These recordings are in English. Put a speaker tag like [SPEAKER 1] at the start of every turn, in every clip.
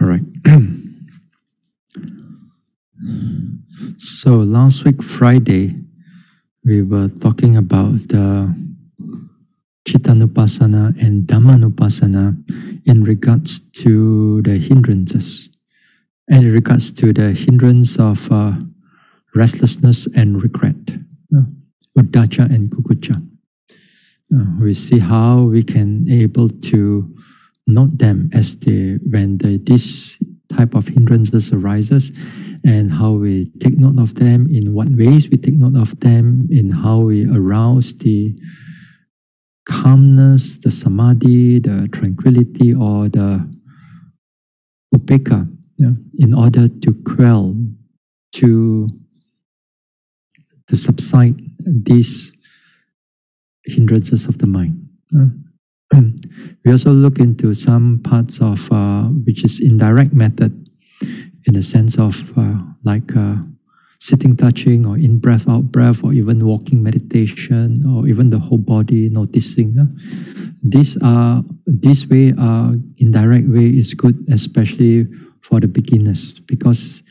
[SPEAKER 1] All right. So last week, Friday, we were talking about the Chittanupasana and Dhammanupasana in regards to the hindrances, and in regards to the hindrance of restlessness and regret, Uddhacca and Kukucca. We see how we can able to note them as when this type of hindrances arises, and how we take note of them, in what ways we take note of them, in how we arouse the calmness, the samadhi, the tranquility, or the upekkha, in order to quell, to subside these hindrances of the mind. We also look into some parts of which is indirect method, in the sense of like sitting, touching, or in-breath, out-breath, or even walking meditation, or even the whole body noticing. This way, indirect way is good, especially for the beginners, because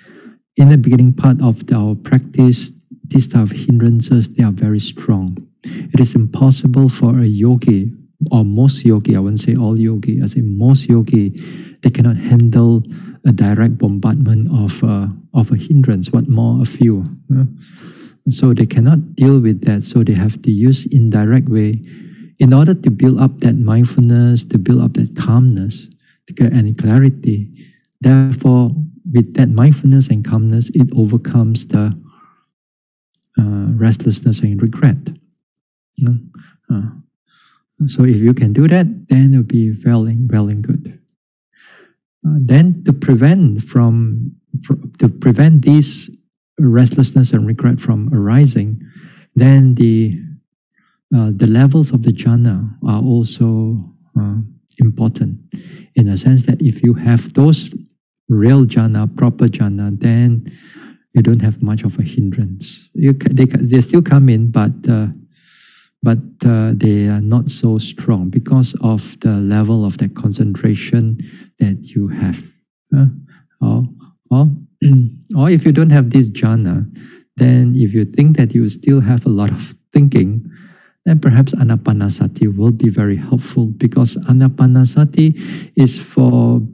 [SPEAKER 1] in the beginning part of our practice, these type of hindrances, they are very strong. It is impossible for a yogi, or most yogi, I wouldn't say all yogi, I say most yogi, they cannot handle a direct bombardment of a hindrance, what more a few. So they cannot deal with that, so they have to use indirect way in order to build up that mindfulness, to build up that calmness, to get any clarity. Therefore, with that mindfulness and calmness, it overcomes the restlessness and regret. So if you can do that, then it'll be well and good. Then to prevent this restlessness and regret from arising, then the levels of the jhana are also important, in the sense that if you have those real jhana, proper jhana, then you don't have much of a hindrance. They still come in, but they are not so strong because of the level of that concentration that you have. Or if you don't have this jhana, then if you think that you still have a lot of thinking, then perhaps anapanasati will be very helpful, because anapanasati is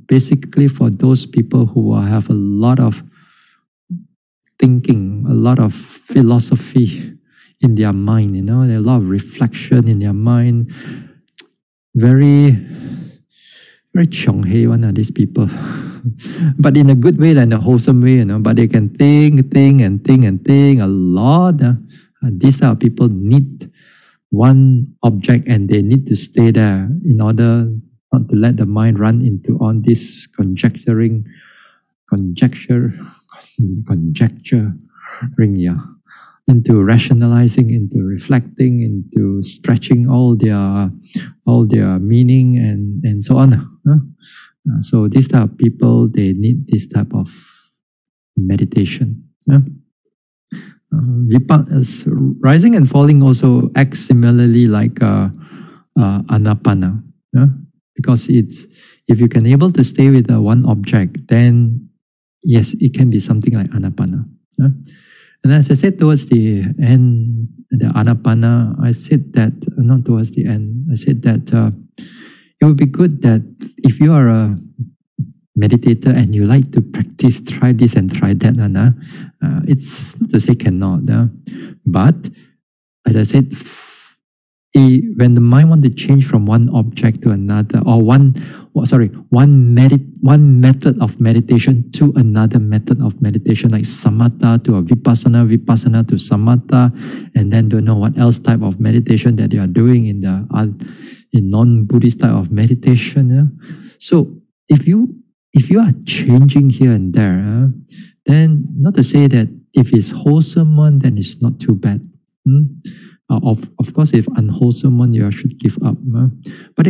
[SPEAKER 1] basically for those people who have a lot of thinking, a lot of philosophy in their mind, there are a lot of reflection in their mind. Very, very chonghei one are these people. But in a good way, in a wholesome way, but they can think a lot. These type of people need one object, and they need to stay there in order not to let the mind run into on this conjecturing, into rationalizing, into reflecting, into stretching all their meaning and so on. So these type of people, they need this type of meditation. Rising and falling also act similarly like anapana. Because if you can able to stay with one object, then yes, it can be something like anapana. And as I said towards the end, the anapana, I said that, not towards the end, I said that it would be good that if you are a meditator and you like to practice, try this and try that, it's not to say cannot. But as I said, when the mind wants to change from one object to another, or one method of meditation to another method of meditation, like samatha to a vipassana to samatha, and then don't know what else type of meditation that they are doing in non-Buddhist type of meditation. So if you are changing here and there, then not to say that if it's wholesome one, then it's not too bad. Of course, if unwholesome one, you should give up. But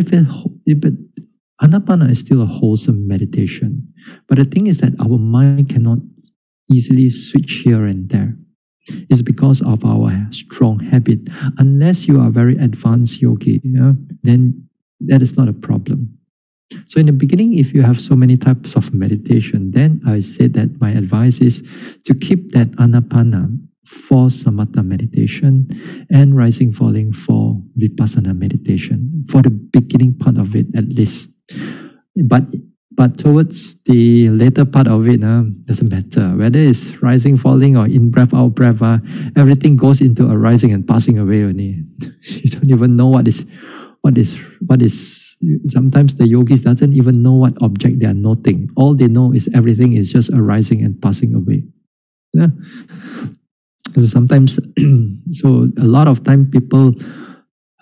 [SPEAKER 1] anapana is still a wholesome meditation. But the thing is that our mind cannot easily switch here and there. It's because of our strong habit. Unless you are very advanced yogi, then that is not a problem. So in the beginning, if you have so many types of meditation, then I said that my advice is to keep that anapana for samatha meditation and rising falling for vipassana meditation, for the beginning part of it at least. But towards the later part of it, doesn't matter. Whether it's rising, falling, or in breath, out breath, everything goes into arising and passing away only. You don't even know what is. Sometimes the yogis doesn't even know what object they are noting. All they know is everything is just arising and passing away. Yeah. So sometimes, so a lot of time people,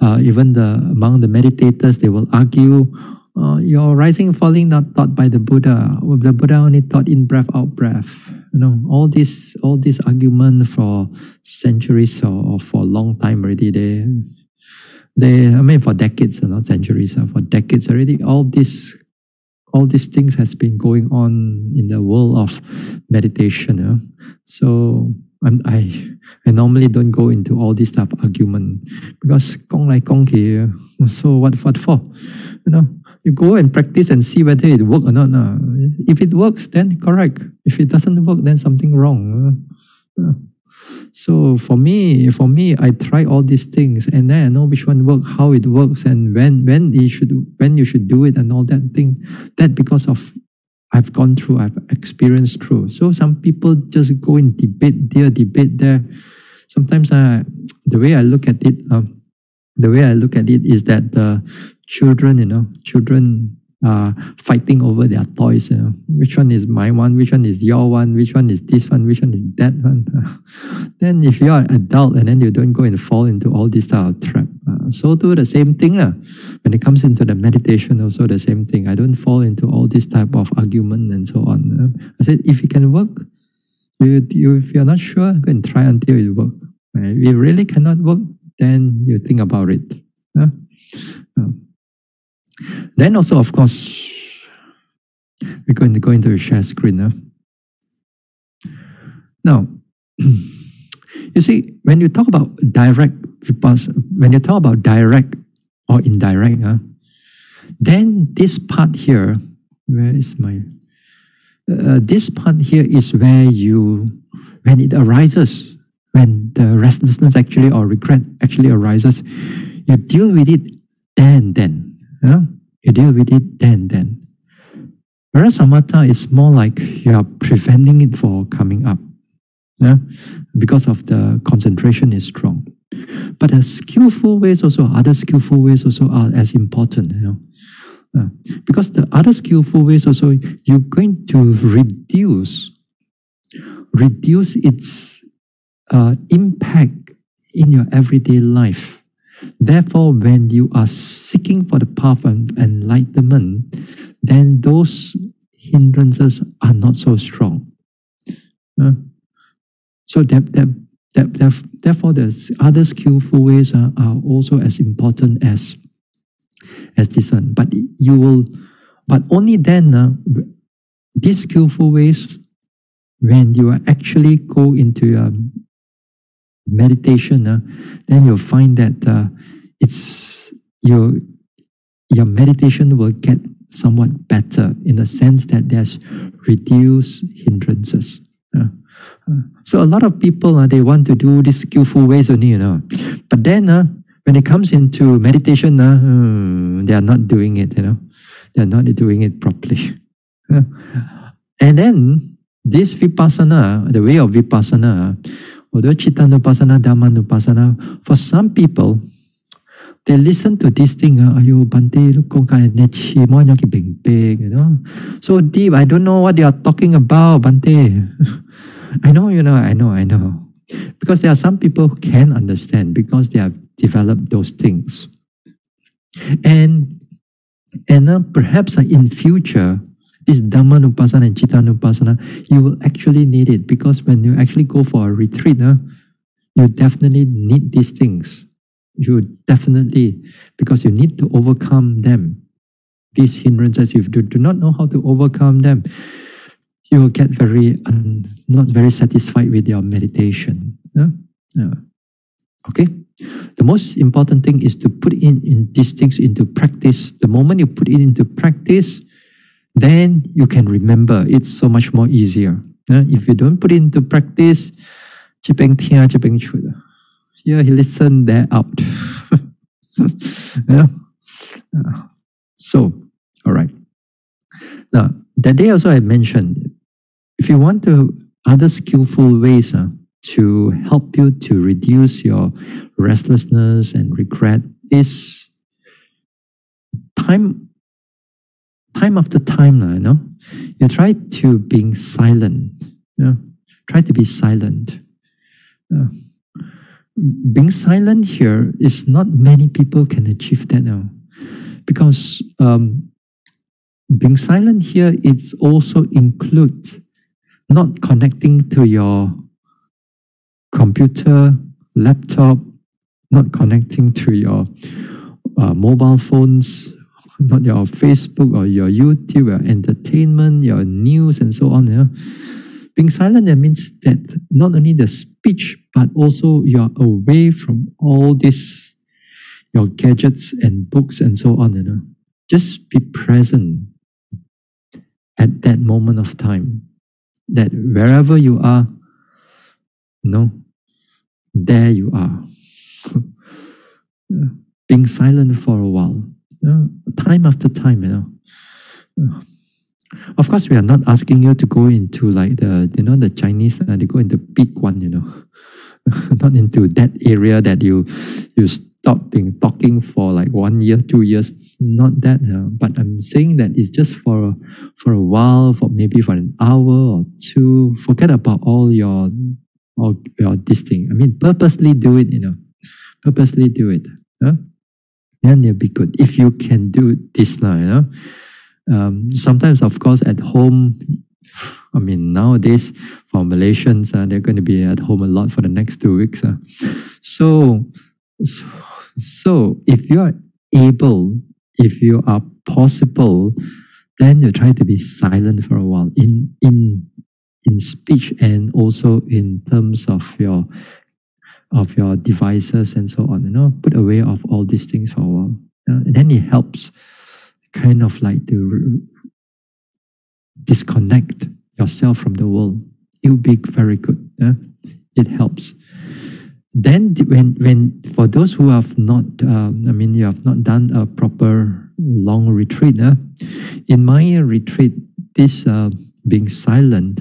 [SPEAKER 1] even among the meditators, they will argue, your rising and falling not taught by the Buddha. The Buddha only taught in breath, out breath. All this argument for centuries or for a long time already. For decades, not centuries. For decades already, all these things has been going on in the world of meditation. So I normally don't go into all this type of argument because gong lai gong ki. So what for? You go and practice and see whether it works or not. If it works, then correct. If it doesn't work, then something wrong. So for me, I try all these things, and then I know which one works, how it works, and when you should do it, and all that thing. That because of I've gone through, I've experienced through. So some people just go in debate there. Sometimes the way I look at it is that the children fighting over their toys. Which one is my one? Which one is your one? Which one is this one? Which one is that one? Then if you are an adult and then you don't go and fall into all this type of trap. So do the same thing. When it comes into the meditation, also the same thing. I don't fall into all this type of argument and so on. I said, if it can work, if you're not sure, go and try until it works. If it really cannot work, then you think about it. Then also, of course, we're going to go into a share screen. Now, you see, when you talk about direct vipassana, when you talk about direct or indirect, then this part here, where is my? This part here is where when it arises, when the restlessness actually or regret actually arises, you deal with it then. You deal with it then. Whereas samatha is more like you are preventing it from coming up. Because of the concentration is strong. But the skillful ways also, other skillful ways also are as important. Because the other skillful ways also, you're going to reduce its impact in your everyday life. Therefore, when you are seeking for the path of enlightenment, then those hindrances are not so strong. So therefore, the other skillful ways are also as important as this one. But only then, these skillful ways, when you actually go into your meditation, then you'll find that your meditation will get somewhat better in the sense that there's reduced hindrances. So a lot of people, they want to do these skillful ways only, But then when it comes into meditation, they are not doing it, They are not doing it properly. And then this vipassana, the way of vipassana, although Chittanupassana, Dhammanupassana, for some people, they listen to this thing, ayo Bhante, look kong kaya nechi, mo nyaki bing, so deep, I don't know what they are talking about, Bhante. I know. Because there are some people who can understand because they have developed those things. And perhaps in future, this Dhammanupassana and Chittanupassana, you will actually need it because when you actually go for a retreat, you definitely need these things. You definitely, because you need to overcome them. These hindrances, if you do not know how to overcome them, you will get not very satisfied with your meditation. Okay? The most important thing is to put in these things into practice. The moment you put it into practice, then you can remember. It's so much more easier. If you don't put it into practice, here he listen, there out. So, all right. Now, that day also I mentioned, if you want other skillful ways to help you to reduce your restlessness and regret is time after time, you try to being silent. Try to be silent. Being silent here is not many people can achieve that now, because being silent here, it's also includes not connecting to your computer, laptop, not connecting to your mobile phones, not your Facebook or your YouTube, your entertainment, your news, and so on. Being silent, that means that not only the speech, but also you are away from all this, your gadgets and books and so on. Just be present at that moment of time. That wherever you are, there you are. Being silent for a while, time after time, Of course, we are not asking you to go into like the Chinese, they go into big one, not into that area that you stop talking for like 1 year, 2 years, not that. But I'm saying that it's just for a while, maybe for an hour or two. Forget about all your this thing. I mean, purposely do it, Purposely do it. Then you'll be good. If you can do this now, sometimes, of course, at home, I mean, nowadays, for Malaysians, they're going to be at home a lot for the next 2 weeks. So if you are able, if you are possible, then you try to be silent for a while in speech and also in terms of your devices and so on. Put away of all these things for a while. And then it helps kind of like to disconnect yourself from the world. It will be very good. It helps. Then when for those who have not, you have not done a proper long retreat. In my retreat, this being silent,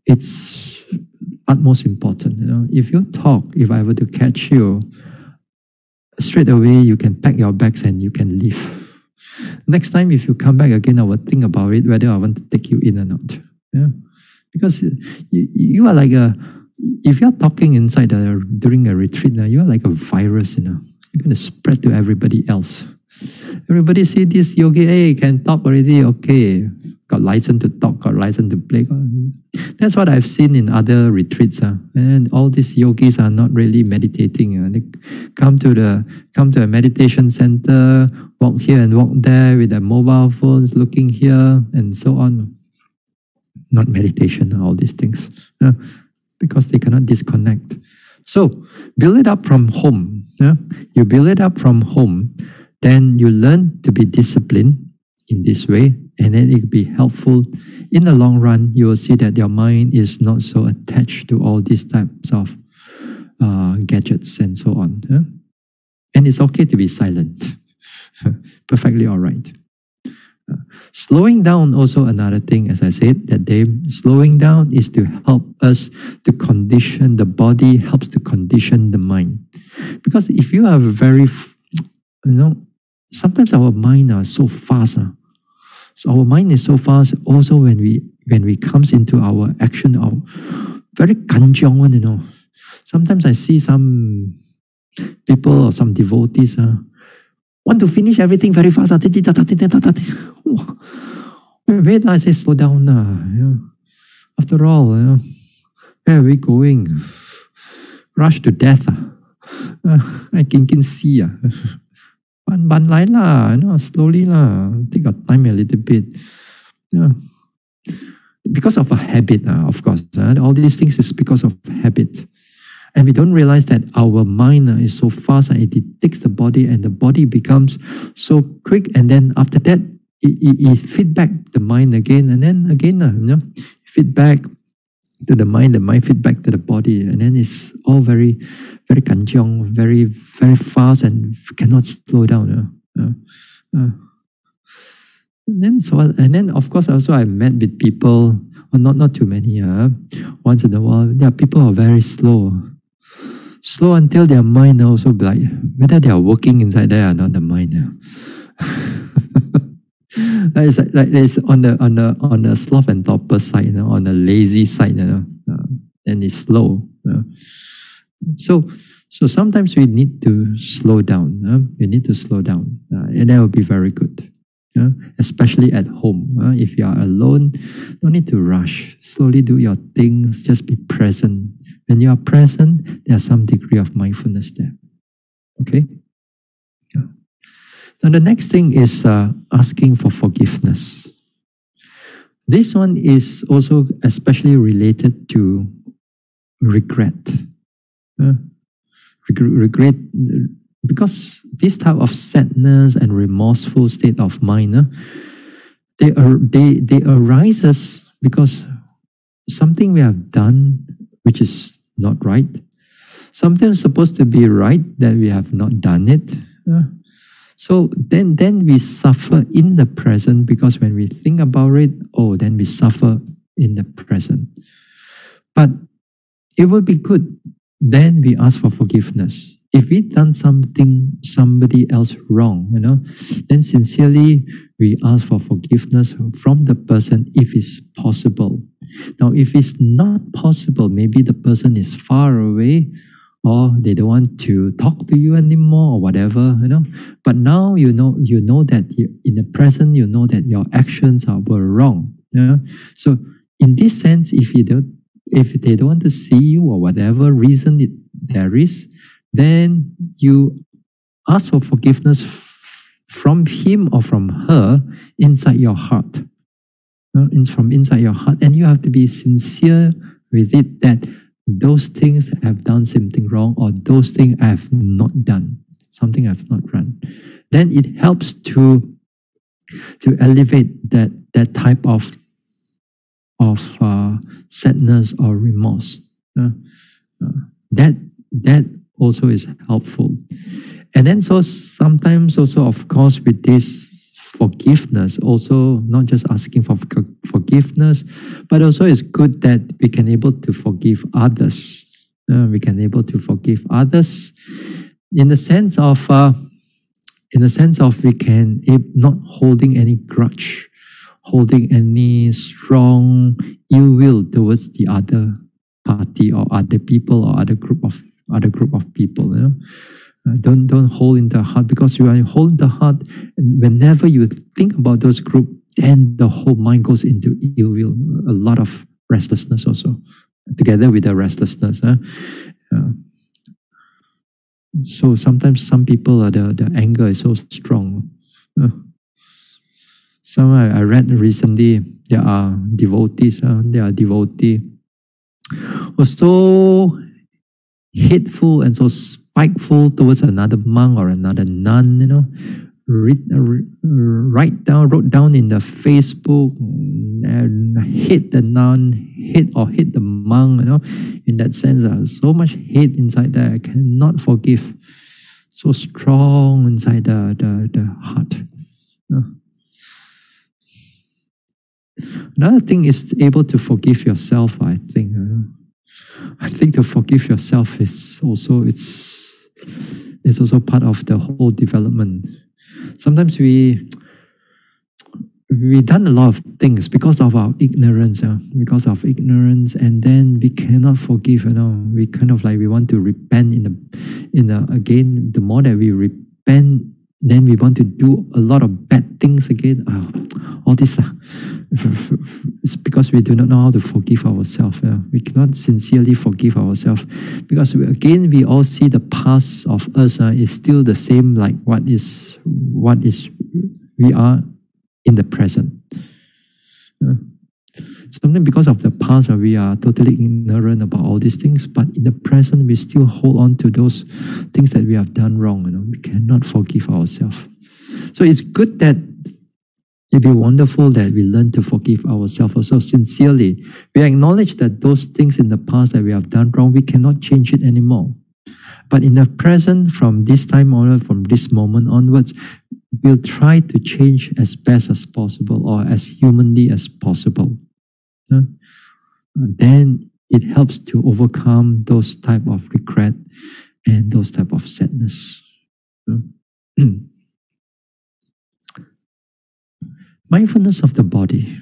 [SPEAKER 1] it's utmost important. If you talk, if I were to catch you, straight away you can pack your bags and you can leave. Next time, if you come back again, I will think about it, whether I want to take you in or not. Because you are like if you're talking inside during a retreat, you are like a virus, You're going to spread to everybody else. Everybody see this yogi, hey, can talk already, okay. Got license to talk, got license to play. That's what I've seen in other retreats. And all these yogis are not really meditating. They come to a meditation center, walk here and walk there with their mobile phones, looking here and so on. Not meditation, all these things. Because they cannot disconnect. So, build it up from home. You build it up from home, then you learn to be disciplined in this way, and then it will be helpful. In the long run, you will see that your mind is not so attached to all these types of gadgets and so on. And it's okay to be silent. Perfectly all right. Slowing down also another thing, as I said that day, slowing down is to help us to condition the body, helps to condition the mind. Because if you are very, sometimes our mind are so fast. So our mind is so fast also when we comes into our action, our very kanjiong one, Sometimes I see some people or some devotees want to finish everything very fast. Wait, I say slow down. After all, where are we going? Rush to death. I can see. Ban lai lah, slowly lah. Take your time a little bit. Because of a habit, of course. All these things is because of habit. And we don't realize that our mind is so fast and it detects the body, and the body becomes so quick, and then after that, it feedback the mind again, and then again, feedback to the mind feedback to the body, and then it's all very, very kanjiong, very, very fast, and cannot slow down. And then of course also I met with people, well, not too many. Once in a while, there are people who are very slow until their mind also like whether they are working inside there or not. The mind. It's on the sloth and torpor side, on the lazy side, and it's slow. So sometimes we need to slow down. We need to slow down, and that will be very good. Especially at home. If you are alone, no need to rush. Slowly do your things. Just be present. When you are present, there's some degree of mindfulness there. Okay? Now the next thing is asking for forgiveness. This one is also especially related to regret. Regret, because this type of sadness and remorseful state of mind, they arises because something we have done which is not right. Something is supposed to be right that we have not done it. So then we suffer in the present, because when we think about it, then we suffer in the present. But it will be good. Then we ask for forgiveness. If we done somebody else wrong, then sincerely we ask for forgiveness from the person if it's possible. Now, if it's not possible, maybe the person is far away, or they don't want to talk to you anymore, or whatever, But now you know that in the present, you know that your actions were wrong. So in this sense, if they don't want to see you, or whatever reason there is, then you ask for forgiveness from him or from her inside your heart. From inside your heart, and you have to be sincere with it, that those things have done something wrong, or those things I have not done, something I have not done. Then it helps to elevate that type of sadness or remorse. That also is helpful. And then so sometimes also, of course, with this forgiveness, also not just asking for forgiveness, but also it's good that we can able to forgive others. We can able to forgive others in the sense of we can not holding any grudge, holding any strong ill will towards the other party or other people or other group of people. Don't hold in the heart, because you are holding the heart, and whenever you think about those group, then the whole mind goes into ill will, a lot of restlessness also, together with the restlessness. So sometimes some people, the anger is so strong. Some I read recently, there are devotees, devotee was so hateful and so spiteful towards another monk or another nun, wrote down in the Facebook, and hate the nun, hate the monk, in that sense, so much hate inside there. I cannot forgive. So strong inside the heart. Another thing is able to forgive yourself, I think. I think to forgive yourself is also, it's also part of the whole development. Sometimes we done a lot of things because of our ignorance, and then we cannot forgive. We kind of like, we want to repent again. The more that we repent, then we want to do a lot of bad things again. All this, it's because we do not know how to forgive ourselves. We cannot sincerely forgive ourselves, because we all see the past of us is still the same, like what is we are in the present. Sometimes because of the past, we are totally ignorant about all these things, but in the present, we still hold on to those things that we have done wrong. We cannot forgive ourselves. So it's good that it'd be wonderful that we learn to forgive ourselves also sincerely. We acknowledge that those things in the past that we have done wrong, we cannot change it anymore. But in the present, from this time onward, from this moment onwards, we'll try to change as best as possible or as humanly as possible. Then it helps to overcome those type of regret and those type of sadness. Mindfulness of the body.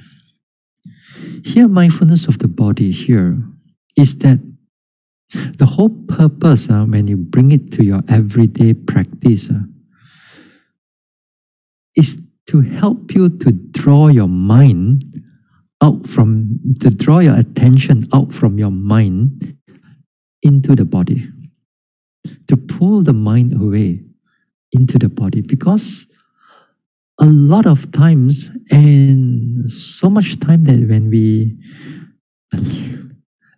[SPEAKER 1] Here, mindfulness of the body here is that the whole purpose when you bring it to your everyday practice is to help you to draw your mind to draw your attention out from your mind into the body. To pull the mind away into the body. Because a lot of times, and so much time that when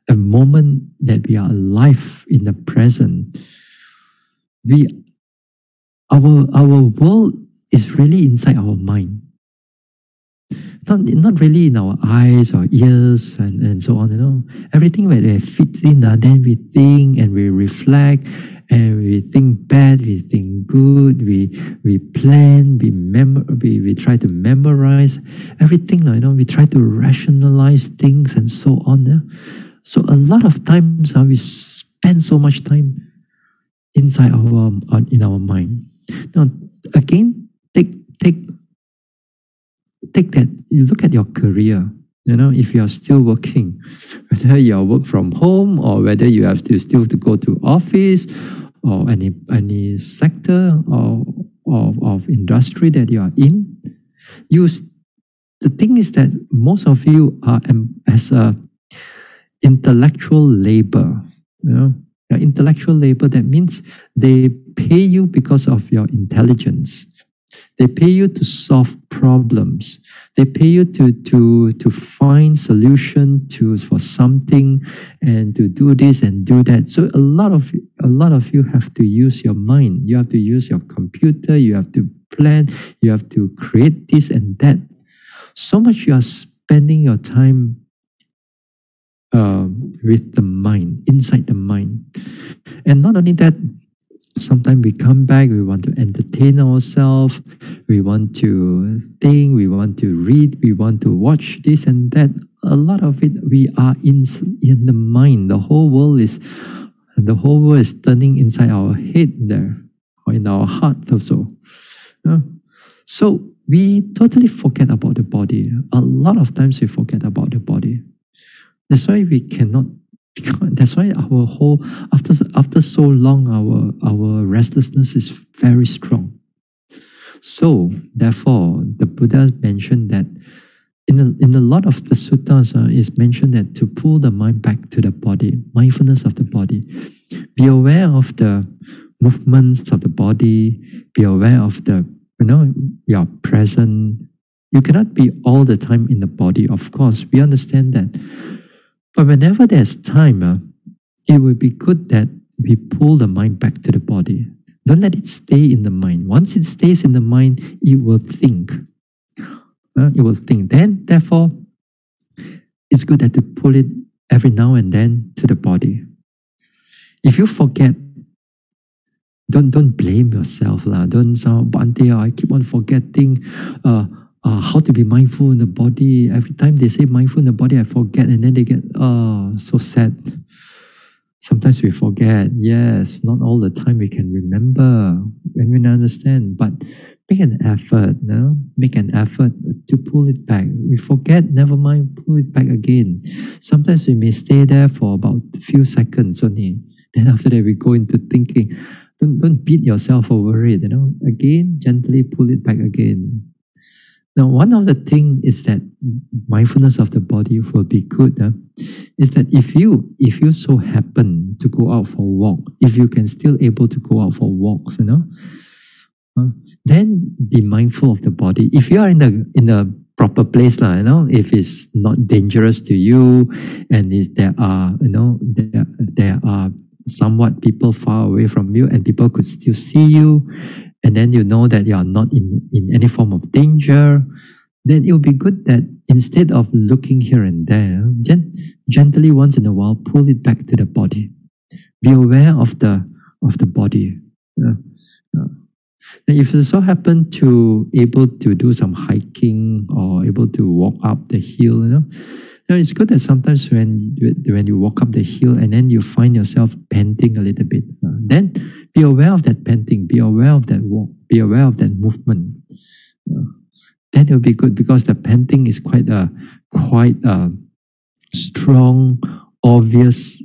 [SPEAKER 1] a moment that we are alive in the present, our world is really inside our mind. Not really in our eyes or ears and so on. Everything where it fits in, then we think and we reflect, and we think bad, we think good, we plan, we try to memorize everything. We try to rationalize things and so on. So a lot of times we spend so much time inside in our mind. Now again, take that, you look at your career, if you are still working, whether you work from home or whether you have to still to go to office or any sector or of industry that you are in, the thing is that most of you are as a intellectual labor. Intellectual labor, that means they pay you because of your intelligence. They pay you to solve problems. They pay you to find solution for something and to do this and do that. So a lot of you have to use your mind. You have to use your computer. You have to plan. You have to create this and that. So much you are spending your time with the mind, inside the mind. And not only that, sometimes we come back, we want to entertain ourselves, we want to think, we want to read, we want to watch this and that. A lot of it, we are in the mind. The whole world is turning inside our head there, or in our heart also. So we totally forget about the body. A lot of times we forget about the body. That's why we cannot. That's why our whole after so long our restlessness is very strong. So therefore, the Buddha mentioned that in a lot of the suttas is mentioned that to pull the mind back to the body, mindfulness of the body, be aware of the movements of the body, be aware of your present. You cannot be all the time in the body. Of course, we understand that. But whenever there's time, it would be good that we pull the mind back to the body. Don't let it stay in the mind. Once it stays in the mind, it will think. It will think. Then, therefore, it's good that to pull it every now and then to the body. If you forget, don't blame yourself. Don't say, Bhante, I keep on forgetting how to be mindful in the body. Every time they say mindful in the body, I forget, and then they get so sad. Sometimes we forget. Yes, not all the time we can remember when we understand, but make an effort. Make an effort to pull it back. We forget, never mind, pull it back again. Sometimes we may stay there for about a few seconds only. Then after that we go into thinking. Don't beat yourself over it. Again, gently pull it back again. Now, one of the things is that mindfulness of the body will be good. Is that if you so happen to go out for a walk, if you can still able to go out for walks, then be mindful of the body. If you are in a proper place, if it's not dangerous to you, and there are, there are somewhat people far away from you, and people could still see you, and then you know that you are not in any form of danger, then it will be good that instead of looking here and there, gently once in a while, pull it back to the body. Be aware of the body. And if you so happen to able to do some hiking or able to walk up the hill, it's good that sometimes when you walk up the hill and then you find yourself panting a little bit, then be aware of that panting, be aware of that walk, be aware of that movement. Then it will be good, because the panting is quite a strong, obvious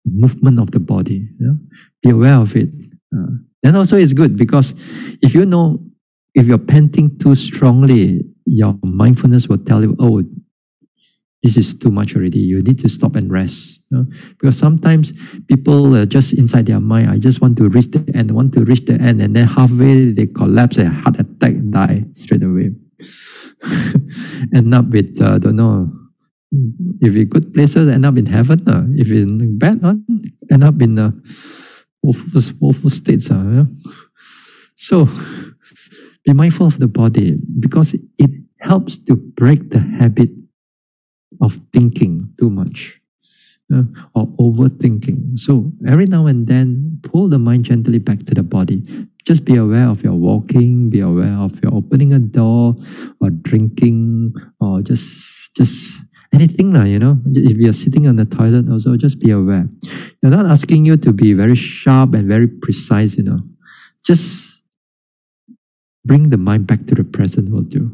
[SPEAKER 1] movement of the body. Be aware of it. Then also it's good, because if you're panting too strongly, your mindfulness will tell you, oh, this is too much already. You need to stop and rest. Because sometimes people are just inside their mind, I just want to reach the end, and then halfway they collapse, a heart attack, die straight away. End up with, don't know, if in good places, end up in heaven. If in bad one, end up in woeful states. So, be mindful of the body, because it helps to break the habit of thinking too much or overthinking. So, every now and then, pull the mind gently back to the body. Just be aware of your walking, be aware of your opening a door or drinking, or just anything, If you're sitting on the toilet also, just be aware. You're not asking you to be very sharp and very precise, Just bring the mind back to the present will do.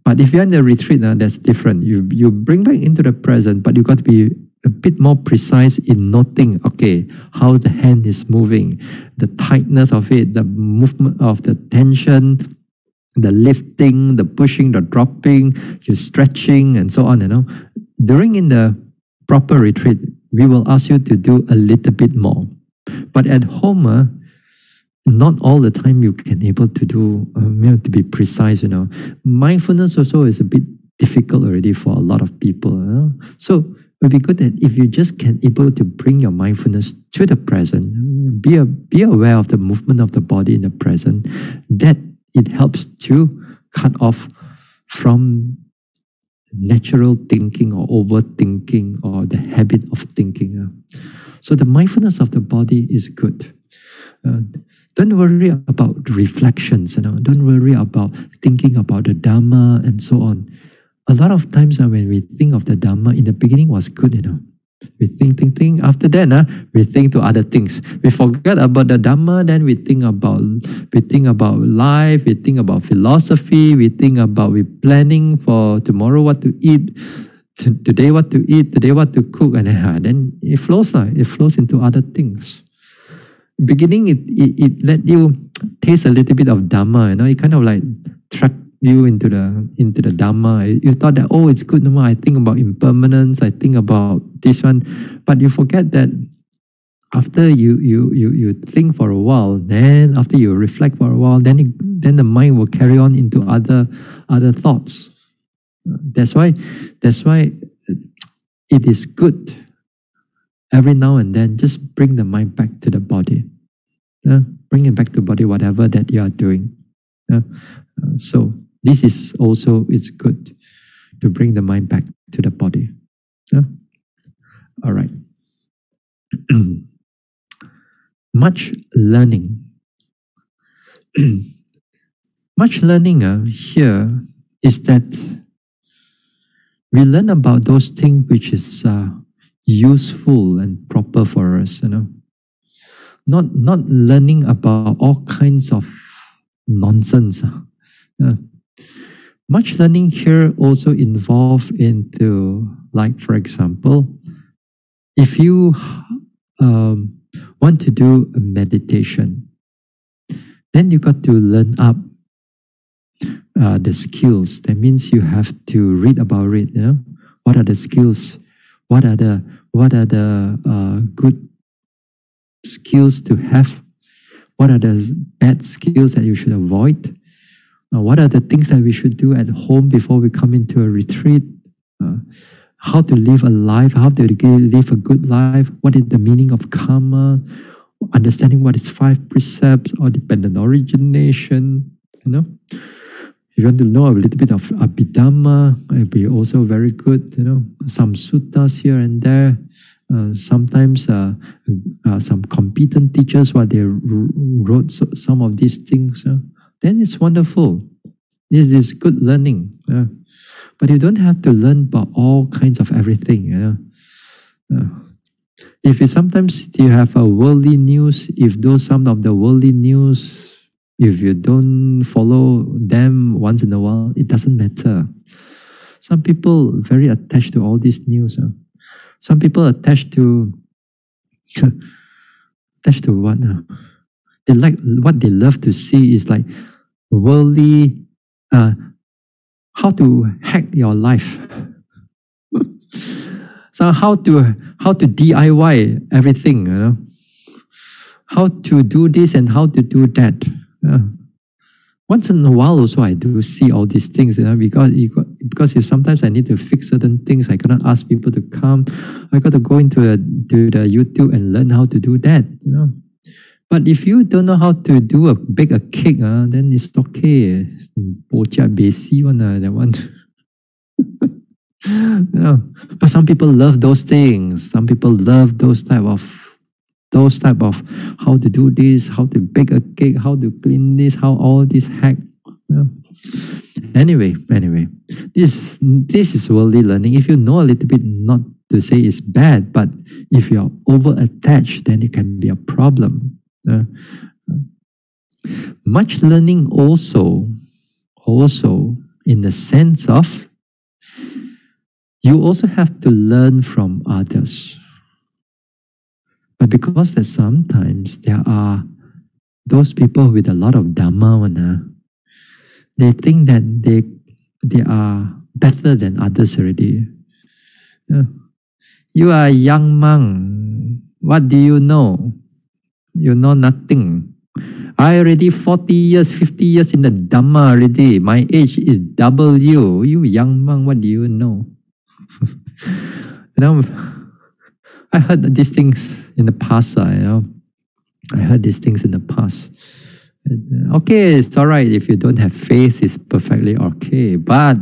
[SPEAKER 1] But if you're in the retreat, that's different. You bring back into the present, but you got to be a bit more precise in noting, okay, how the hand is moving, the tightness of it, the movement of the tension, the lifting, the pushing, the dropping, your stretching, and so on. During in the proper retreat, we will ask you to do a little bit more. But at home, not all the time you can able to do, to be precise. Mindfulness also is a bit difficult already for a lot of people. So it would be good that if you just can able to bring your mindfulness to the present, be aware of the movement of the body in the present, that it helps to cut off from natural thinking or overthinking or the habit of thinking. So the mindfulness of the body is good. Don't worry about reflections, don't worry about thinking about the Dhamma and so on. A lot of times when we think of the Dhamma, in the beginning was good, We think. After that, we think to other things. We forget about the Dhamma, then we think about life, we think about philosophy, we think about planning for tomorrow what to eat, today what to eat, today what to cook, and then it flows into other things. Beginning, it let you taste a little bit of Dhamma, it kind of like trap you into the Dhamma. You thought that, oh, it's good, no more. I think about impermanence, I think about this one, but you forget that after you think for a while, then after you reflect for a while, then the mind will carry on into other thoughts. That's why it is good every now and then just bring the mind back to the body. Bring it back to the body, whatever that you are doing. So this is also, it's good to bring the mind back to the body. All right. Much learning. Much learning here is that we learn about those things which is useful and proper for us, Not learning about all kinds of nonsense. Much learning here also involve into, like for example, if you want to do a meditation, then you got to learn up the skills. That means you have to read about it. What are the skills? What are the good skills to have? What are the bad skills that you should avoid? What are the things that we should do at home before we come into a retreat? How to live a life, how to live a good life, what is the meaning of karma, understanding what is 5 precepts or dependent origination, If you want to know a little bit of Abhidhamma, it will be also very good, some suttas here and there. Sometimes some competent teachers, what they wrote some of these things, then it's wonderful. This is good learning. But you don't have to learn about all kinds of everything. If sometimes you have a worldly news, if some of the worldly news, if you don't follow them once in a while, it doesn't matter. Some people very attached to all this news. Some people attached to what now? They like what they love to see is like worldly. How to hack your life. So how to DIY everything, How to do this and how to do that. Once in a while also I do see all these things, because if sometimes I need to fix certain things, I cannot ask people to come. I got to go into the YouTube and learn how to do that, But if you don't know how to bake a cake, then it's okay. That one. But some people love those things. Some people love those type of how to do this, how to bake a cake, how to clean this, how all this hack. Anyway, this is worldly learning. If you know a little bit, not to say it's bad, but if you are over attached, then it can be a problem. Much learning also in the sense of you also have to learn from others. But because that sometimes there are those people with a lot of Dhamma, they think that they are better than others already. You are a young monk. What do you know? You know nothing. I already 40 years, 50 years in the Dhamma already. My age is double you. You young monk, what do you know? I heard these things in the past. I heard these things in the past. Okay, it's all right. If you don't have faith, it's perfectly okay. But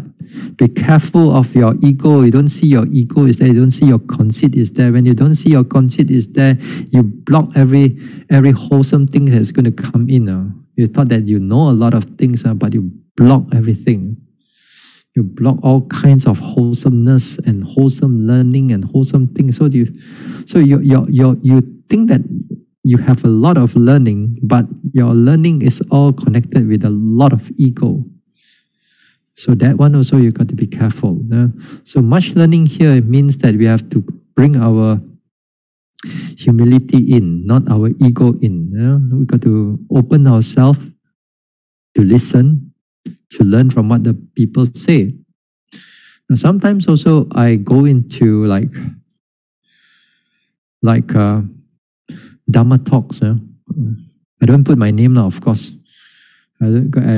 [SPEAKER 1] be careful of your ego. You don't see your ego is there. You don't see your conceit is there. When you don't see your conceit is there, you block every wholesome thing that's going to come in. You thought that you know a lot of things, but you block everything. You block all kinds of wholesomeness and wholesome learning and wholesome things. So you think that you have a lot of learning, but your learning is all connected with a lot of ego. So that one also you got to be careful. So much learning here means that we have to bring our humility in, not our ego in. We got to open ourselves to listen, to learn from what the people say. Now, sometimes also I go into like Dhamma talks. I don't put my name now, of course. I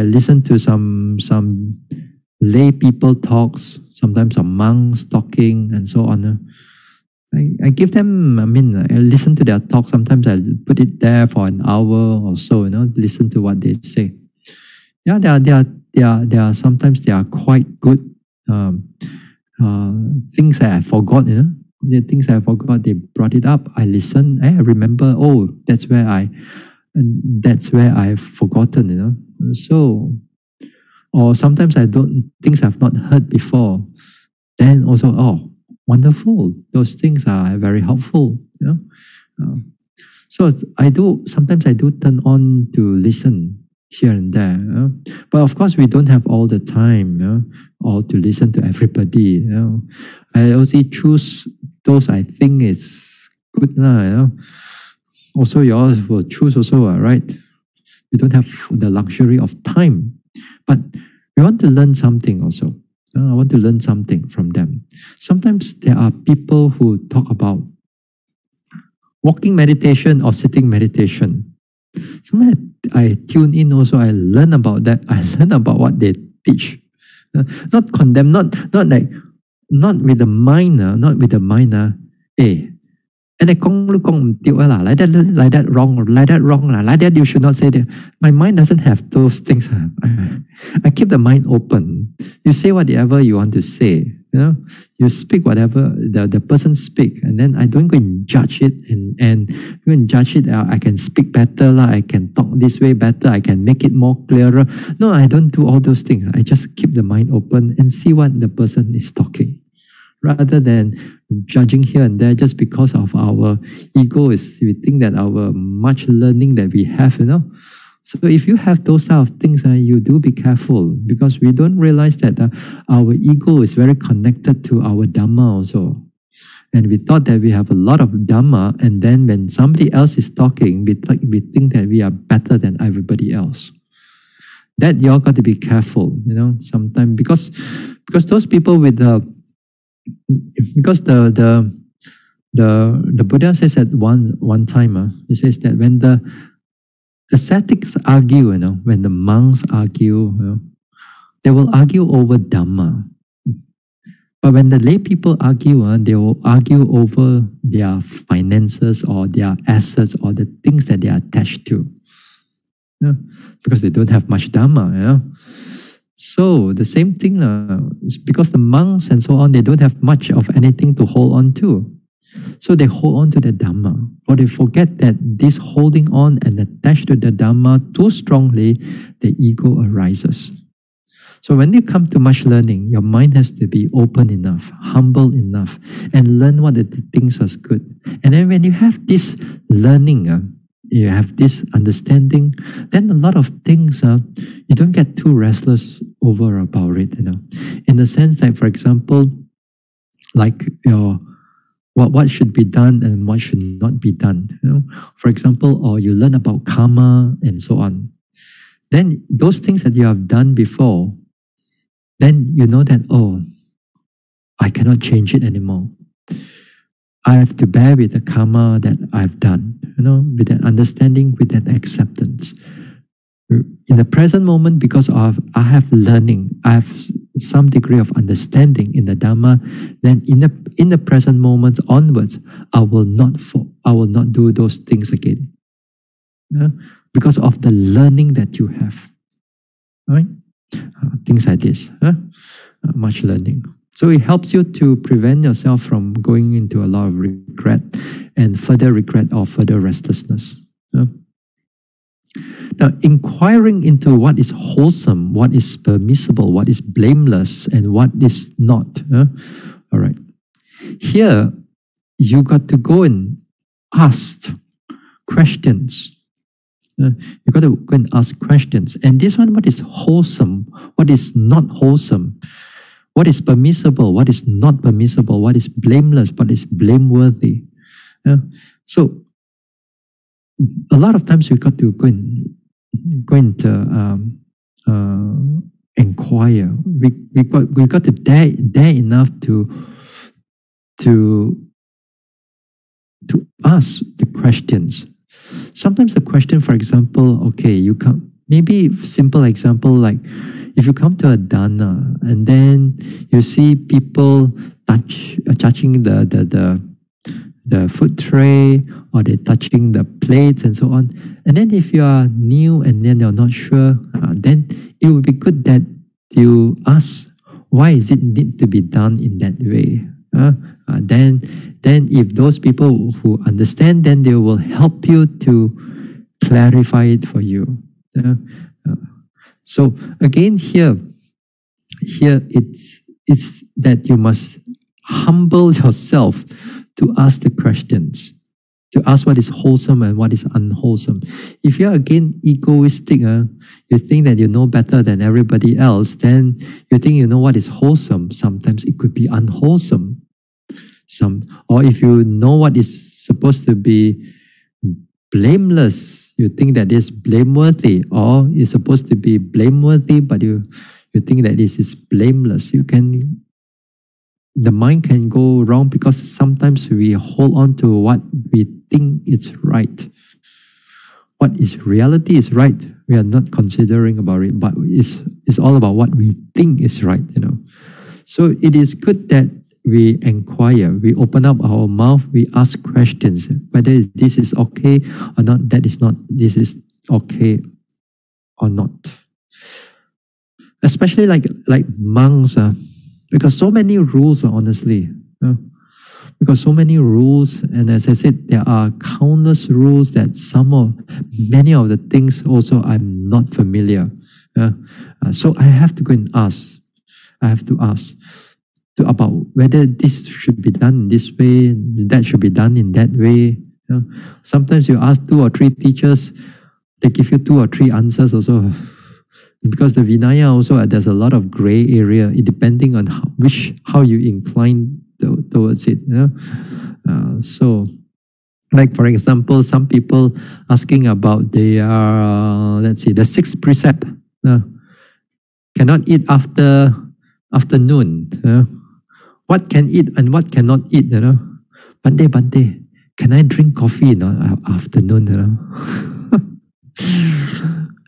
[SPEAKER 1] listen to some lay people talks, sometimes some monks talking and so on. I give them, I listen to their talk. Sometimes I put it there for an hour or so, listen to what they say. Yeah, they are sometimes they are quite good things that I forgot, The things I forgot, they brought it up. I listen. I remember. Oh, that's where I've forgotten. So, or sometimes I don't things I've not heard before. Then also, oh, wonderful. Those things are very helpful. So sometimes I do turn on to listen here and there. But of course, we don't have all the time, or to listen to everybody. I also choose those I think is good. Also, you all will choose also, right? We don't have the luxury of time. But we want to learn something also. I want to learn something from them. Sometimes there are people who talk about walking meditation or sitting meditation. Sometimes I I tune in also, I learn about that. I learn about what they teach. Not condemn, not with the mind, not with the mind. And I like that wrong, like that you should not say that. My mind doesn't have those things. I keep the mind open. You say whatever you want to say. You speak whatever the person speak, and then I don't go and judge it and go and judge it. I can speak better, I can talk this way better, I can make it more clearer. No, I don't do all those things. I just keep the mind open and see what the person is talking, rather than judging here and there just because of our ego. We think that our much learning that we have, So if you have those type of things, you do be careful, because we don't realize that our ego is very connected to our Dhamma also. And we thought that we have a lot of Dhamma, and then when somebody else is talking, we think that we are better than everybody else. That you all got to be careful, sometimes, because those people with because the Buddha says at one time, he says that when the ascetics argue, when the monks argue, they will argue over Dhamma. But when the lay people argue, they will argue over their finances or their assets or the things that they are attached to. Because they don't have much Dhamma. So the same thing, because the monks and so on, they don't have much of anything to hold on to. So they hold on to the Dhamma, or they forget that this holding on and attached to the Dhamma too strongly, the ego arises. So when you come to much learning, your mind has to be open enough, humble enough, and learn what the things are good. And then when you have this learning, you have this understanding, then a lot of things, you don't get too restless over about it, In the sense that, for example, like what should be done and what should not be done. For example, or you learn about karma and so on. Then those things that you have done before, then you know that, I cannot change it anymore. I have to bear with the karma that I've done, with that understanding, with that acceptance. In the present moment, because I have learning, I have some degree of understanding in the Dhamma, then in the present moment onwards, I will not do those things again. Because of the learning that you have. Right? Things like this. Much learning. So it helps you to prevent yourself from going into a lot of regret and further regret or further restlessness. Now, inquiring into what is wholesome, what is permissible, what is blameless, and what is not. All right. Here, you got to go and ask questions. You got to go and ask questions. And this one, what is wholesome? What is not wholesome? What is permissible? What is not permissible? What is blameless? What is blameworthy? So, a lot of times we got to go and inquire. We got to dare enough to ask the questions. Sometimes the question, for example, you come, maybe simple example, like if you come to a dana and then you see people touching the food tray, or they're touching the plates and so on. And then if you are new and then you're not sure, then it would be good that you ask, why is it need to be done in that way? Then if those people who understand, then they will help you to clarify it for you. So again, here it's that you must humble yourself to ask the questions, to ask what is wholesome and what is unwholesome. If you're again egoistic, you think that you know better than everybody else, then you think you know what is wholesome. Sometimes it could be unwholesome. Or if you know what is supposed to be blameless, you think that it's blameworthy, or it's supposed to be blameworthy, but you think that this is blameless. The mind can go wrong because sometimes we hold on to what we think is right. what is reality is right. We are not considering about it, but it's all about what we think is right, So it is good that we inquire, we open up our mouth, we ask questions, whether this is okay or not, this is okay or not. Especially like monks, because so many rules, honestly. Because so many rules, and as I said, there are countless rules that many of the things also I'm not familiar. So I have to go and ask. I have to ask about whether this should be done in this way, that should be done in that way. Sometimes you ask 2 or 3 teachers, they give you 2 or 3 answers also. Because the Vinaya also, there's a lot of gray area, depending on how you incline towards it. So, like for example, some people asking about the 6th precept. Cannot eat after noon. What can eat and what cannot eat? Bhante, can I drink coffee in the afternoon?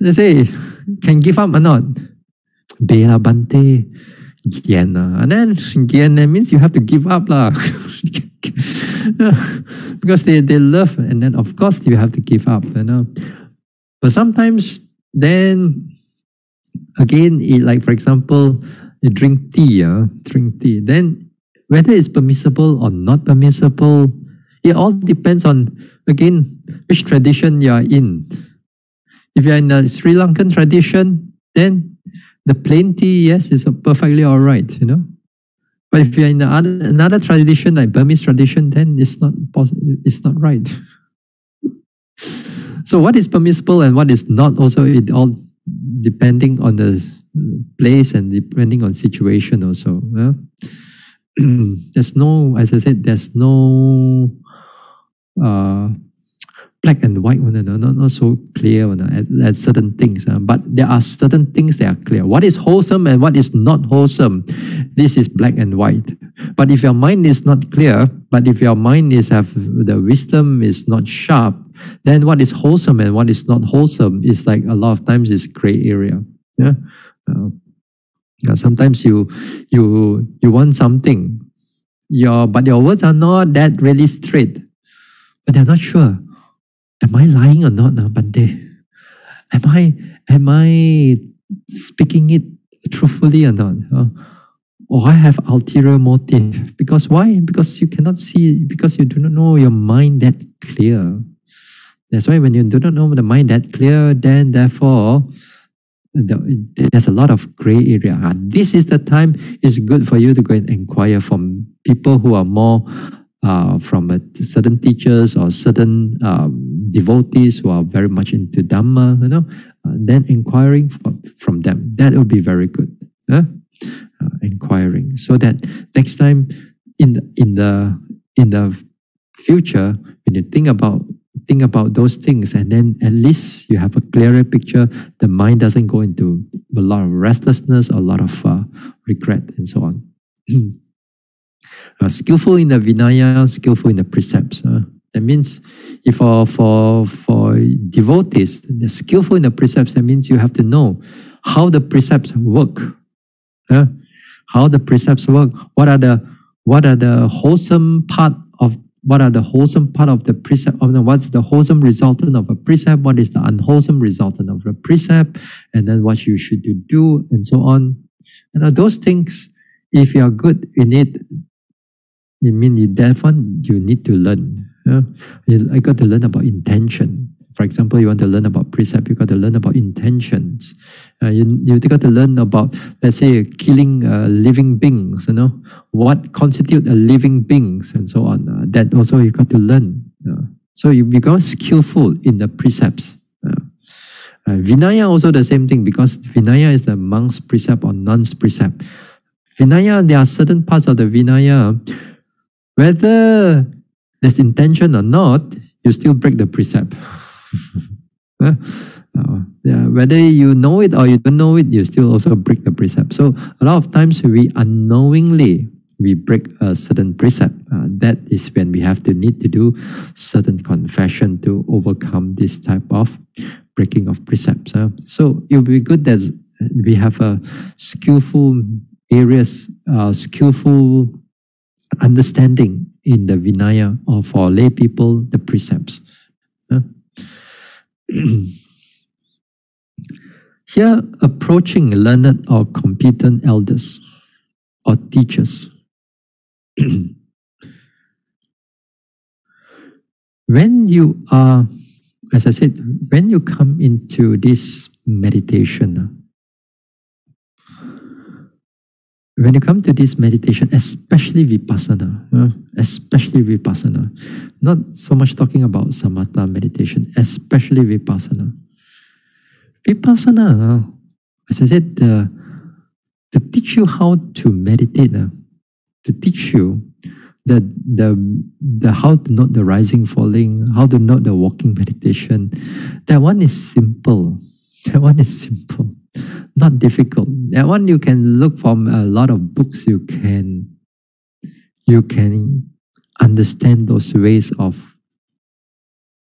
[SPEAKER 1] They say, can give up or not? Bela Bhante, Gyana. And then Gyana means you have to give up lah. Because they love, and then of course you have to give up. But sometimes then again, like for example, you drink tea. Then whether it's permissible or not permissible, it all depends on, again, which tradition you are in. If you're in the Sri Lankan tradition, then the plain tea, yes, is perfectly all right, But if you're in another tradition, like Burmese tradition, then it's not right. So what is permissible and what is not, also it all depending on the place and depending on situation also. There's no, as I said, there's no black and white one, not so clear at certain things. But there are certain things that are clear. What is wholesome and what is not wholesome? This is black and white. But if your mind is not clear, but if your mind the wisdom is not sharp, then what is wholesome and what is not wholesome is like a lot of times is gray area. Sometimes you want something, but your words are not that really straight, but they're not sure. Am I lying or not now, Bhante? Am I speaking it truthfully or not? Or I have ulterior motive. Because why? Because you cannot see, because you do not know your mind that clear. That's why when you do not know the mind that clear, then therefore, there's a lot of gray area. This is the time it's good for you to go and inquire from people who are more from certain teachers or certain devotees who are very much into Dhamma, then inquiring from them. That will be very good. Inquiring, so that next time in the future, when you think about those things, and then at least you have a clearer picture, the mind doesn't go into a lot of restlessness, a lot of regret, and so on. Skillful in the Vinaya, skillful in the precepts. That means if for devotees, the skillful in the precepts, that means you have to know how the precepts work. How the precepts work. What are the wholesome part of the precept? What's the wholesome resultant of a precept? What is the unwholesome resultant of a precept? And then what you should do, and so on. Those things, if you are good in it, you need to learn. I got to learn about intention. For example, you want to learn about precept, you got to learn about intentions. You got to learn about, let's say, killing living beings. What constitute a living beings, and so on. That also you got to learn. So you become skillful in the precepts. Vinaya also the same thing, because Vinaya is the monk's precept or nun's precept. Vinaya, there are certain parts of the Vinaya, whether there's intention or not, you still break the precept. Whether you know it or you don't know it, you still also break the precept. So a lot of times we unknowingly break a certain precept. That is when we have to need to do certain confession to overcome this type of breaking of precepts. So it will be good that we have a skillful areas, skillful understanding in the Vinaya, or for lay people, the precepts. Here, approaching learned or competent elders or teachers. When you are, as I said, when you come into this meditation, especially Vipassana, not so much talking about Samatha meditation, especially Vipassana. Vipassana, as I said, to teach you how to meditate, to teach you the how to note the rising, falling, how to note the walking meditation. That one is simple. Not difficult. That one you can look from a lot of books. You can understand those ways of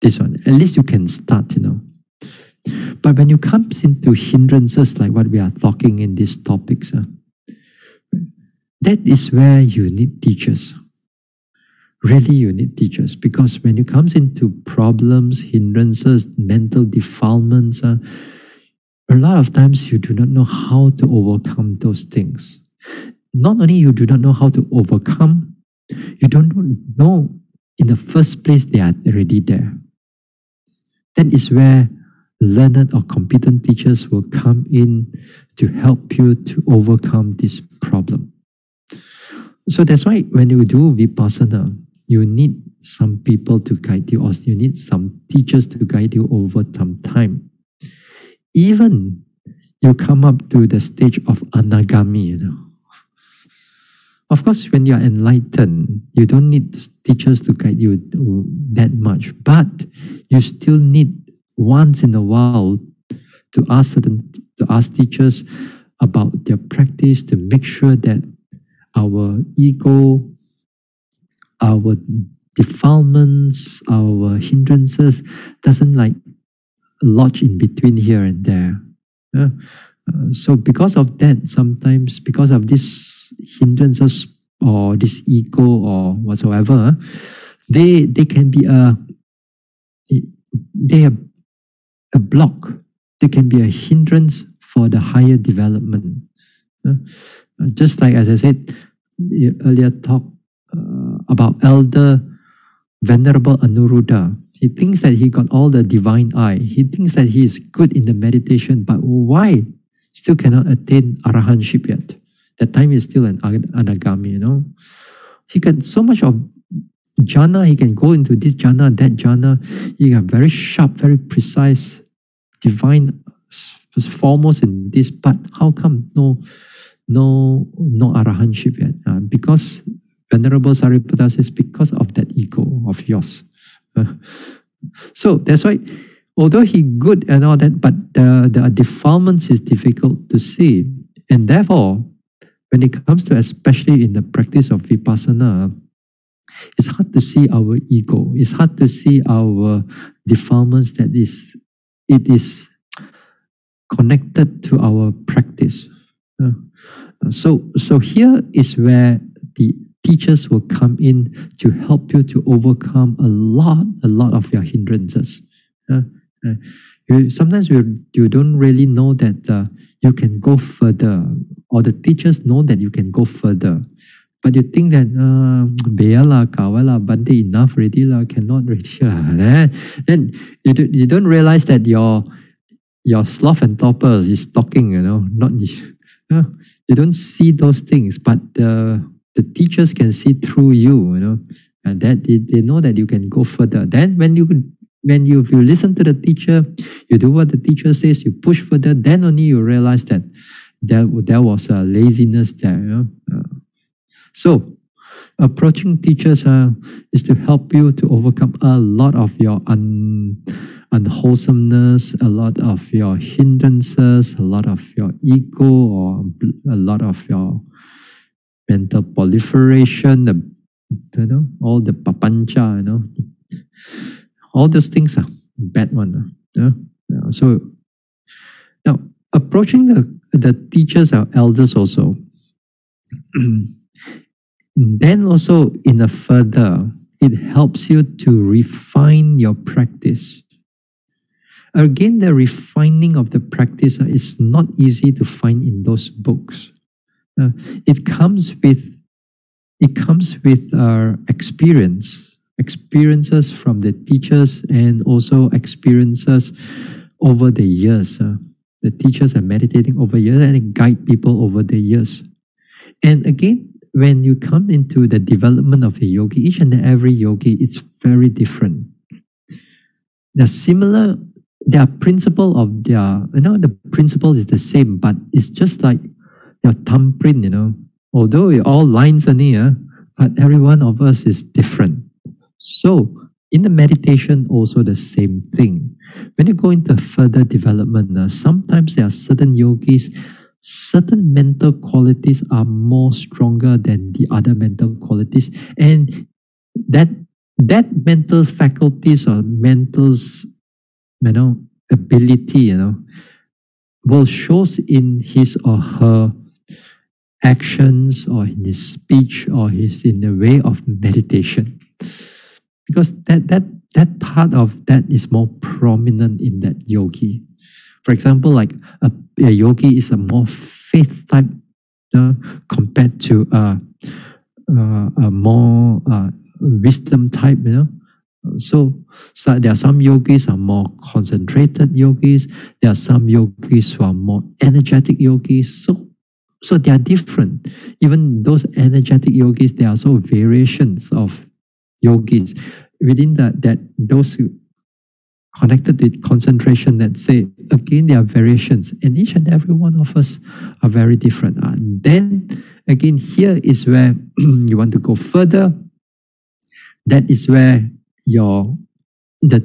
[SPEAKER 1] this one. At least you can start, But when you come into hindrances like what we are talking in these topics, that is where you need teachers. Really, you need teachers, because when it comes into problems, hindrances, mental defilements, a lot of times you do not know how to overcome those things. Not only you do not know how to overcome, you don't know in the first place they are already there. That is where learned or competent teachers will come in to help you to overcome this problem. So that's why when you do Vipassana, you need some people to guide you, or you need some teachers to guide you over some time. Even you come up to the stage of anagami, Of course, when you are enlightened, you don't need teachers to guide you that much, but you still need once in a while to ask teachers about their practice, to make sure that our ego, our defilements, our hindrances doesn't lodge in between here and there. So because of that, sometimes because of this hindrances or this ego or whatsoever, they can be a block. They can be a hindrance for the higher development. Just like as I said earlier, talk about Elder Venerable Anuruddha. He thinks that he got all the divine eye. He thinks that he is good in the meditation, but why still cannot attain arahantship yet? That time is still an anagami, He got so much of jhana. He can go into this jhana, that jhana. He got very sharp, very precise, divine, foremost in this. But how come no arahantship yet? Because Venerable Sariputta says, because of that ego of yours. So that's why, although he good and all that, but the defilements is difficult to see. And therefore, when it comes to, especially in the practice of Vipassana, it's hard to see our ego. It's hard to see our defilements it is connected to our practice. So here is where the teachers will come in to help you to overcome a lot of your hindrances. Sometimes you don't really know that you can go further, or the teachers know that you can go further. But you think that, Bhante, enough already, cannot already. Then you don't realize that your sloth and torpor is talking, not you. You don't see those things, but the teachers can see through you, and that they know that you can go further. Then when you listen to the teacher, you do what the teacher says, you push further, then only you realize that there was a laziness there. So approaching teachers is to help you to overcome a lot of your unwholesomeness, a lot of your hindrances, a lot of your ego, or a lot of your mental proliferation, the all the papancha, all those things are bad one. So now approaching the teachers or elders also, then also in a further, it helps you to refine your practice. Again, the refining of the practice is not easy to find in those books. It comes with experiences from the teachers, and also experiences over the years. The teachers are meditating over years and they guide people over the years. And again, when you come into the development of a yogi, each and every yogi is very different. They're similar. Their principle of the principle is the same, but it's just like your thumbprint, although we're all lines are near, but every one of us is different. So in the meditation, also the same thing. When you go into further development, sometimes there are certain yogis, certain mental qualities are more stronger than the other mental qualities, and that mental faculties or mental's ability, will shows in his or her actions, or in his speech, or in the way of meditation, because that part of that is more prominent in that yogi. For example, like a yogi is a more faith type compared to a more wisdom type, So there are some yogis are more concentrated yogis. There are some yogis who are more energetic yogis. So they are different. Even those energetic yogis, there are also variations of yogis within those connected with concentration. Let's say again, there are variations, and each and every one of us are very different. Then again, here is where you want to go further. That is where that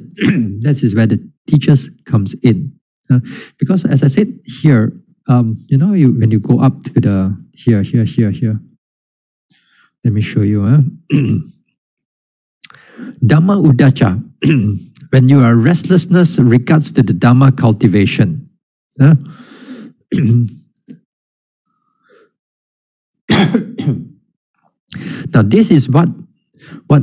[SPEAKER 1] is where the teachers comes in, because as I said here, when you go up to the here, let me show you. Dhamma udacha, when you are restlessness regards to the Dhamma cultivation. Now this is what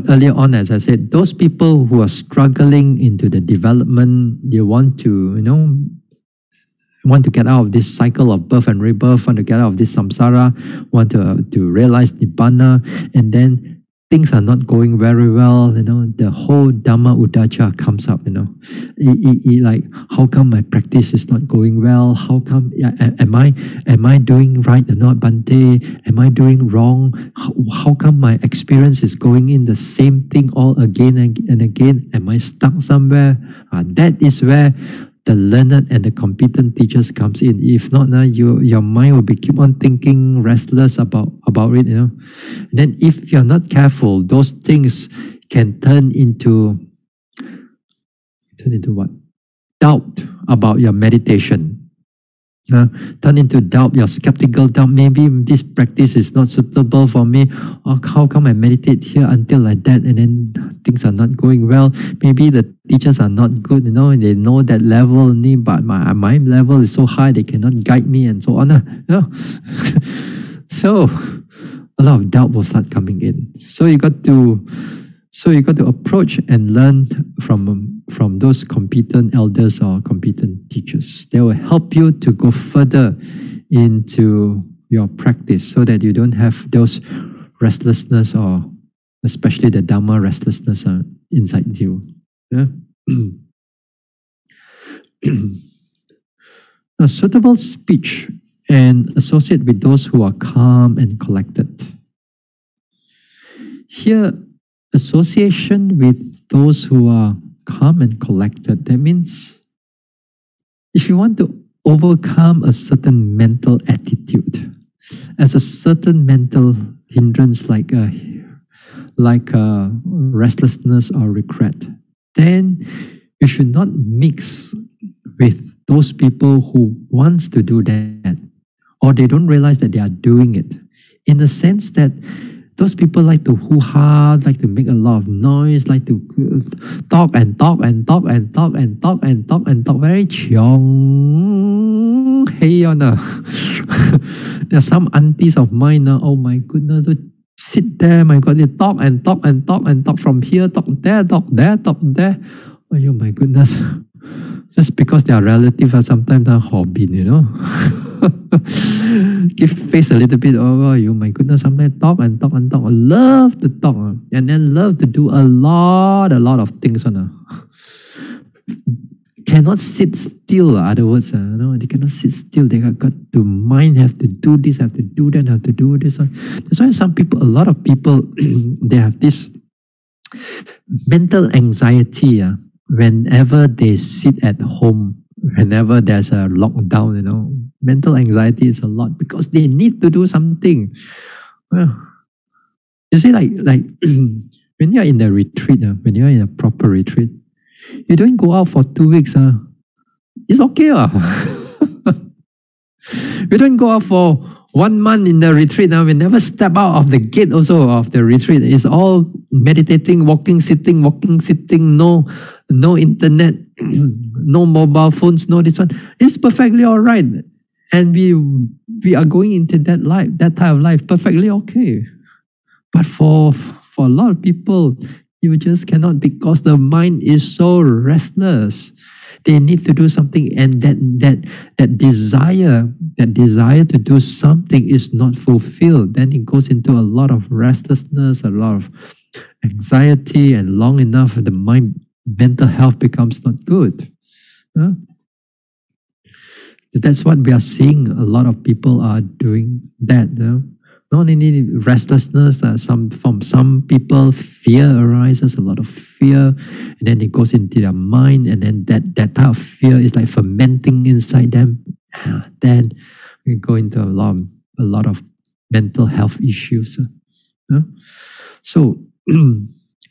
[SPEAKER 1] earlier on, as I said, those people who are struggling into the development, they want to, want to get out of this cycle of birth and rebirth, want to get out of this samsara, want to realize nibbana, and then things are not going very well, the whole Dhamma udacha comes up, like, how come my practice is not going well? How come, am I doing right or not, Bhante? Am I doing wrong? How come my experience is going in the same thing all again and again? Am I stuck somewhere? That is where the learned and the competent teachers comes in. If not, your mind will keep on thinking restless about it. And then if you're not careful, those things can turn into what? Doubt about your meditation. Turn into doubt, your skeptical doubt. Maybe this practice is not suitable for me. Or how come I meditate here until like that, and then things are not going well? Maybe the teachers are not good, they know that level, but my level is so high, they cannot guide me, and so on. So a lot of doubt will start coming in. So you got to approach and learn from those competent elders or competent teachers. They will help you to go further into your practice, so that you don't have those restlessness, or especially the Dhamma restlessness inside you. A suitable speech and associate with those who are calm and collected. Here, association with those who are calm and collected, that means if you want to overcome a certain mental attitude, as a certain mental hindrance like restlessness or regret, then you should not mix with those people who wants to do that, or they don't realize that they are doing it, in the sense that Those people like to hoo-ha, like to make a lot of noise, like to talk and talk and talk and talk and talk and talk and talk. Very chiong. Hey, there are some aunties of mine now. Oh my goodness, they sit there. My God, they talk and talk and talk and talk from here, talk there, talk there, talk there. Oh my goodness. Just because they are relatives, are sometimes a hobby, Give face a little bit. Oh, my goodness, sometimes talk and talk and talk. Love to talk. And then love to do a lot of things. Cannot sit still, other words. They cannot sit still. They got to mind, have to do this, have to do that, have to do this. That's why a lot of people, they have this mental anxiety. Whenever they sit at home, whenever there's a lockdown, mental anxiety is a lot because they need to do something. Well, you see, like when you're in a retreat, when you're in a proper retreat, you don't go out for 2 weeks. It's okay. We don't go out for 1 month in the retreat. We never step out of the gate also of the retreat. It's all meditating, walking, sitting, no internet, no mobile phones, no this one. It's perfectly all right. And we are going into that life, that type of life, perfectly okay. But for a lot of people, you just cannot because the mind is so restless. They need to do something, and that desire to do something is not fulfilled. Then it goes into a lot of restlessness, a lot of anxiety, and long enough, the mental health becomes not good. That's what we are seeing. A lot of people are doing that. Not only restlessness, from some people, fear arises, a lot of fear, and then it goes into their mind, and then that type of fear is like fermenting inside them. Then we go into a lot of mental health issues. So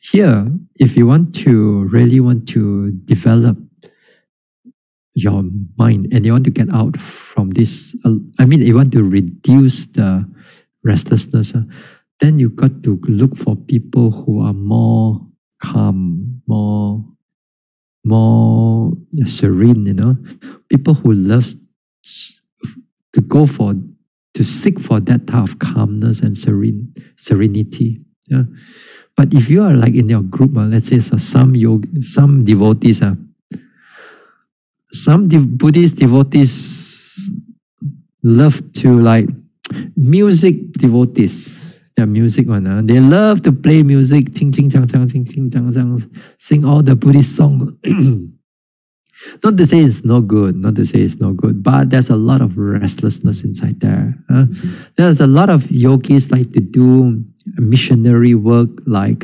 [SPEAKER 1] here, if you really want to develop your mind and you want to get out from this, you want to reduce the restlessness, then you got to look for people who are more calm, more serene, people who love to seek for that type of calmness and serenity. But if you are like in your group, let's say some devotees, some Buddhist devotees love to like music devotees. They're music one. They love to play music, ching ching chang chang, ching ching chang chang, sing all the Buddhist songs. Not to say it's no good, but there's a lot of restlessness inside there. There's a lot of yogis like to do missionary work, like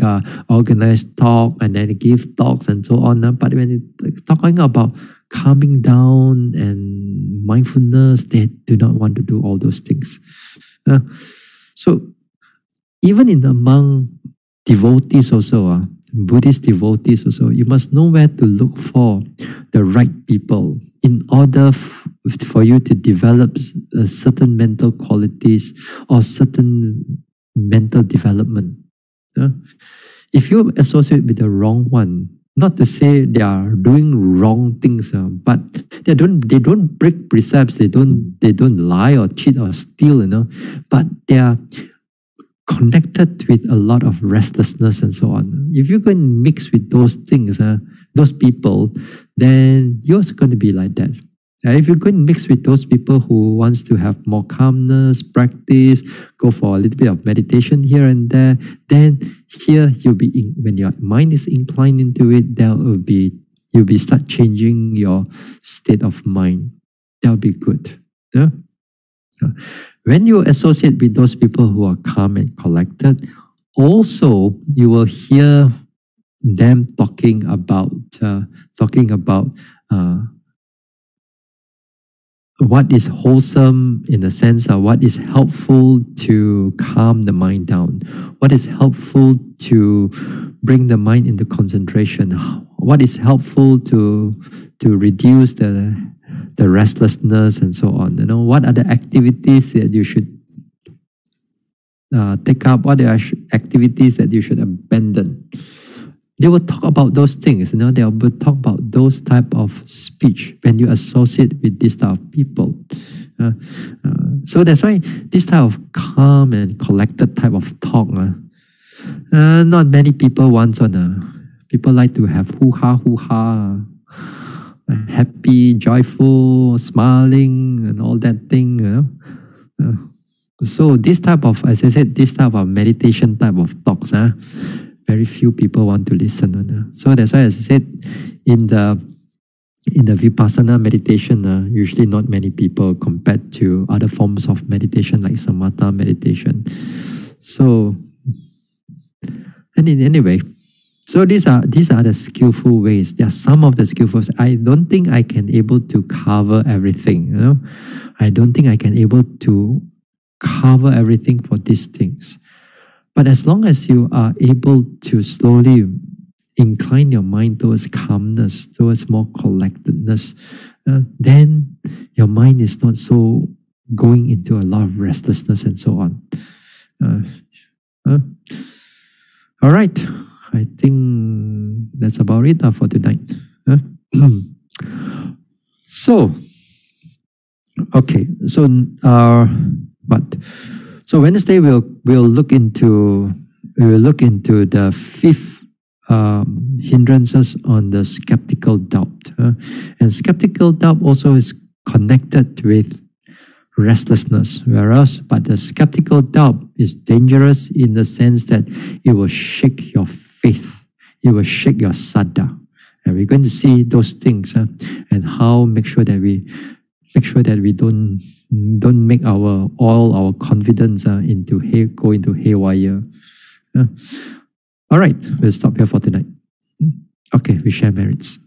[SPEAKER 1] organize talk and then give talks and so on. But when it's talking about calming down and mindfulness, they do not want to do all those things. So even among devotees also, Buddhist devotees also, you must know where to look for the right people in order for you to develop certain mental qualities or certain mental development. If you associate with the wrong one, not to say they are doing wrong things, but they don't break precepts, they don't lie or cheat or steal, but they are connected with a lot of restlessness and so on. If you go and mix with those things, those people, then you're also going to be like that. If you go and mix with those people who wants to have more calmness, practice, go for a little bit of meditation here and there, then here when your mind is inclined into it, you'll be start changing your state of mind. That'll be good. Yeah? When you associate with those people who are calm and collected, also you will hear them talking about what is wholesome in the sense of what is helpful to calm the mind down, what is helpful to bring the mind into concentration, what is helpful to reduce the restlessness and so on. What are the activities that you should take up, what are activities that you should abandon. They will talk about those things, they will talk about those type of speech when you associate with this type of people. So that's why this type of calm and collected type of talk, not many people want on. People like to have hoo-ha, happy, joyful, smiling, and all that thing, So this type of, as I said, this type of meditation type of talks, very few people want to listen. So that's why, as I said, in the Vipassana meditation, usually not many people compared to other forms of meditation like Samatha meditation. So, and anyway, so these are the skillful ways. There are some of the skillful ways. I don't think I can able to cover everything. I don't think I can able to cover everything for these things. But as long as you are able to slowly incline your mind towards calmness, towards more collectedness, then your mind is not so going into a lot of restlessness and so on. All right, I think that's about it for tonight. So, okay, so so Wednesday we'll look into the fifth hindrances on the skeptical doubt, and skeptical doubt also is connected with restlessness, but the skeptical doubt is dangerous in the sense that it will shake your faith, it will shake your saddha, and we're going to see those things and how make sure that we don't make all our confidence go into haywire. All right, we'll stop here for tonight. Okay, we share merits.